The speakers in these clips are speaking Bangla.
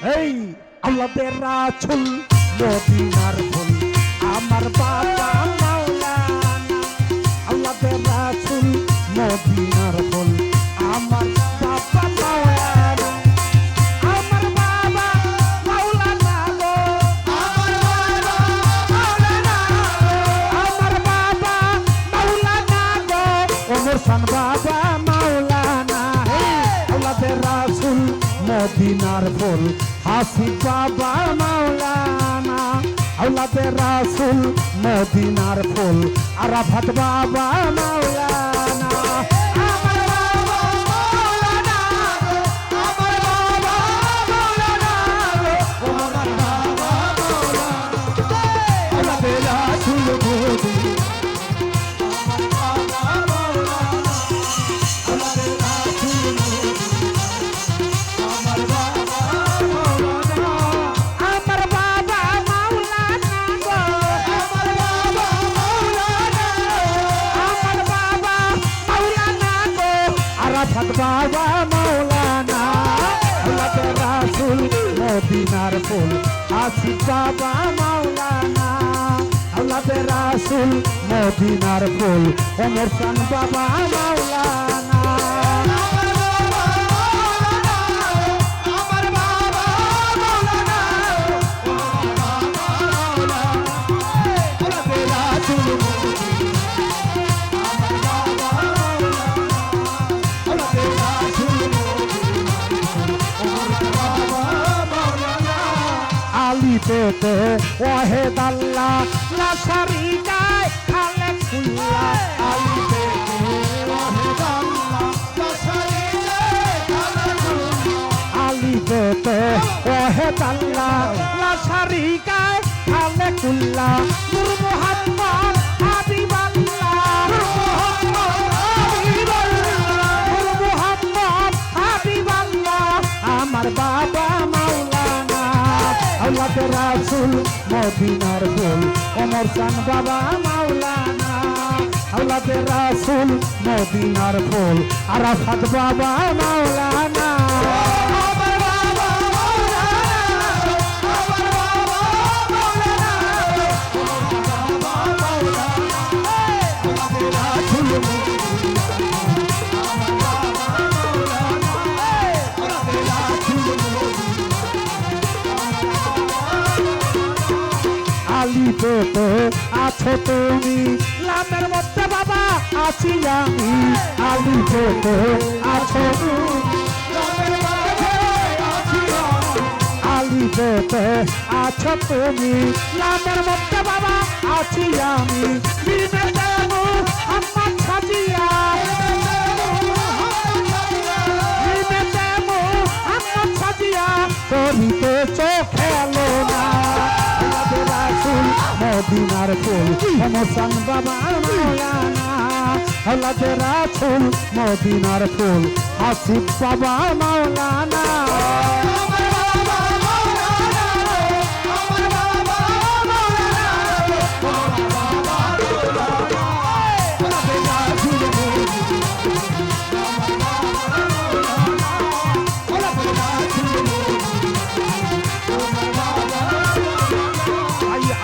এই আল্লাহদের রাসূল মদিনার ফুল আমার বাবা মাওলানা আল্লাহদের রাসূল মদিনার ফুল আমার বাবা মাওলানা আমার বাবা মাওলানা গো আমার বাবা মাওলানা আমার বাবা মাওলানা গো ওমর খান বাবা মাওলানা আল্লাহদের রাসূল মদিনার ফুল হাসিব বাবা মাওলানা আওলাদের রাসূল মদিনার ফুল আরাফাত বাবা মাওলানা আমার বাবা মাওলানা আমার বাবা মাওলানা আমার বাবা মাওলানা আওলাদের রাসূল মদিনা বাবা মাওলানা আল্লাহর রাসূল মদিনার ফুল আসিফ বাবা মাওলানা আল্লাহর রাসূল মদিনার ফুল ওমর খান বাবা মাওলানা পেতে ওয়াহিদ আল্লাহ লা শারীকা খালেকুল্লাহ আলী পেতে ওয়াহিদ আল্লাহ লা শারীকা খালেকুল্লাহ আলী পেতে ওয়াহিদ আল্লাহ লা শারীকা খালেকুল্লাহ নূর মুহাম্মদ হাবিবাল্লাহ নূর মুহাম্মদ হাবিবাল্লাহ আমার বাবা মাওলানা আল্লাহর রাসূল মদিনার ফুল ওমর খান বাবা মাওলানা আল্লাহর রাসূল মদিনার ফুল আরাফাত বাবা মাওলানা আমার বাবা মাওলানা আমার বাবা মাওলানা আমার বাবা মাওলানা আল্লাহর রাসূল আলী পেতে আছো তুমি লামের মধ্যে বাবা আছি আমি আলী পেতে আছো আলী পেতে আছো তুমি লামের মধ্যে বাবা আছি আমি আমার সাজিয়া আমার সাজিয়া করিতে চোখে এলো না মদিনার ফুল ওমর খান বাবা মাওলানা আল্লাহর রাসূল মদিনার ফুল আসিফ বাবা মাওলানা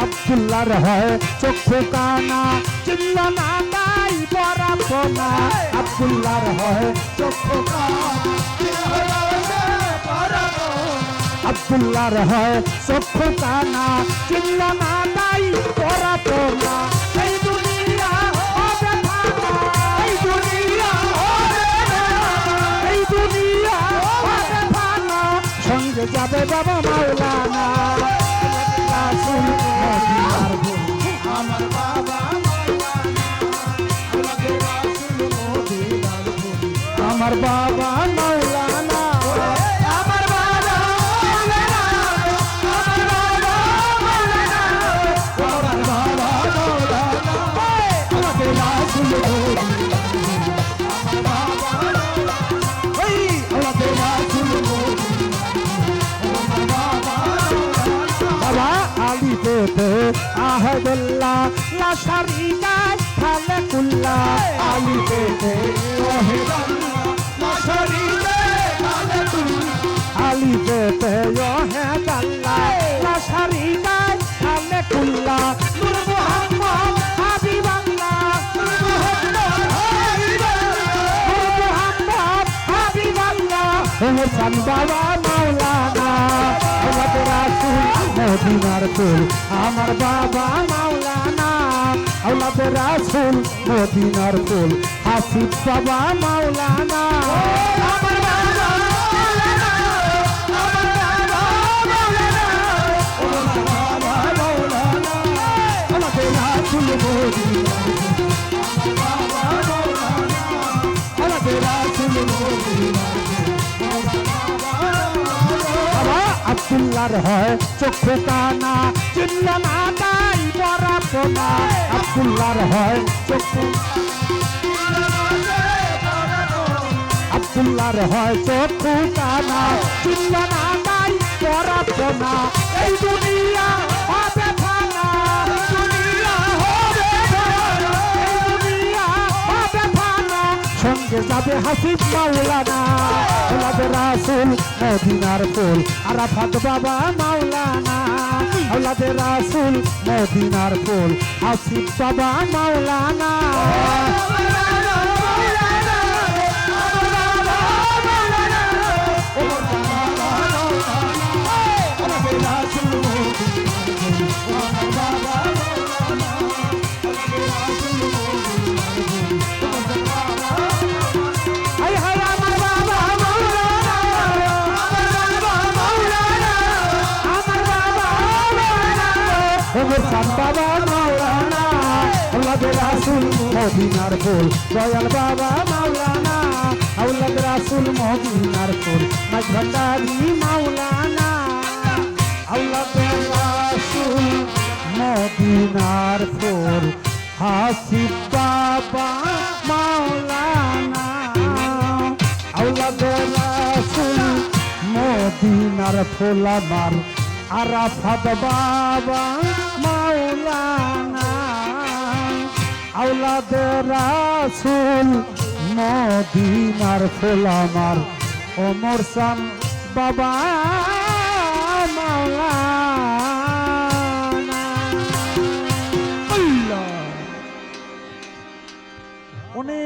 আব্দুল্লাহর হয় চক্ষু কানা চিনল না তাই বরাবো না আব্দুল্লাহর হয় চক্ষু কানা আব্দুল্লাহর হয় চক্ষু কানা চিনল না তাই বরাবো না এই দুনিয়া হবে ভাঙা এই দুনিয়া হবে এই দুনিয়া হবে ভাঙা সঙ্গে যাবে বাবা মাওলানা রাসূল মদিনার ফুল আমার বাবা মাওলানা আল্লাহর রাসূল মদিনার ফুল আমার বাবা মাওলানা আমার বাবা মাওলানা আমার বাবা মাওলানা আমার বাবা মাওলানা আল্লাহর রাসূল মদিনার আমার বাবা মাওলানা ওই আল্লাহর রাসূল আলী পেতে আহাদুল্লাহ লা শারীকা খালেকুল্লাহ আলী পেতে ওয়াহিদ আল্লাহ লা শারীকা খালেকুল্লাহ আলী তে ও হে দাল্লা লাশারি গায় সামনে কুল্লা নূর মুহাম্মদ হাবিবাল্লাহ চান বাবা মাওলানা আওলাদ রাসূল মদিনার ফুল আমার বাবা মাওলানা আওলাদ রাসূল মদিনার ফুল হাসিব বাবা মাওলানা আমার বাবা মাওলানা আমার বাবা মাওলানা আওলাদ রাসূল মদিনার ফুল আমার বাবা মাওলানা আওলাদ রাসূল মদিনার আব্দুল্লাহর হয় চক্ষু কানা চিনল না তাই পরাপনা আব্দুল্লাহর হয় চক্ষু আব্দুল্লাহর হয় চক্ষু কানা চিনল না তাই পরাপনা এই দুনিয়া হবে ফানা দুনিয়া হবে ফানা এই দুনিয়া হবে ফানা সঙ্গে যাবে হাসিব মাওলানা আওলাদ রাসূল মদিনার ফুল আরাফাত বাবা মাওলানা আওলাদ রাসূল মদিনার ফুল হাসিব বাবা মাওলানা চান বাবা মাওলানা আওলাদ রাসূল মদিনার ফুল দয়াল বাবা মাওলানা আওলাদ রাসূল মদিনার ফুল মাঝ ভান্ডারি মাওলানা আওলাদ রাসূল মদিনার ফুল হাসিব বাবা মাওলানা আওলাদ রাসূল মদিনার ফুল আমার আরাফাত বাবা মাওলানা আওলাদ রাসূল মদিনার ফুল আমার ওমর চান বাবা মাওলানা।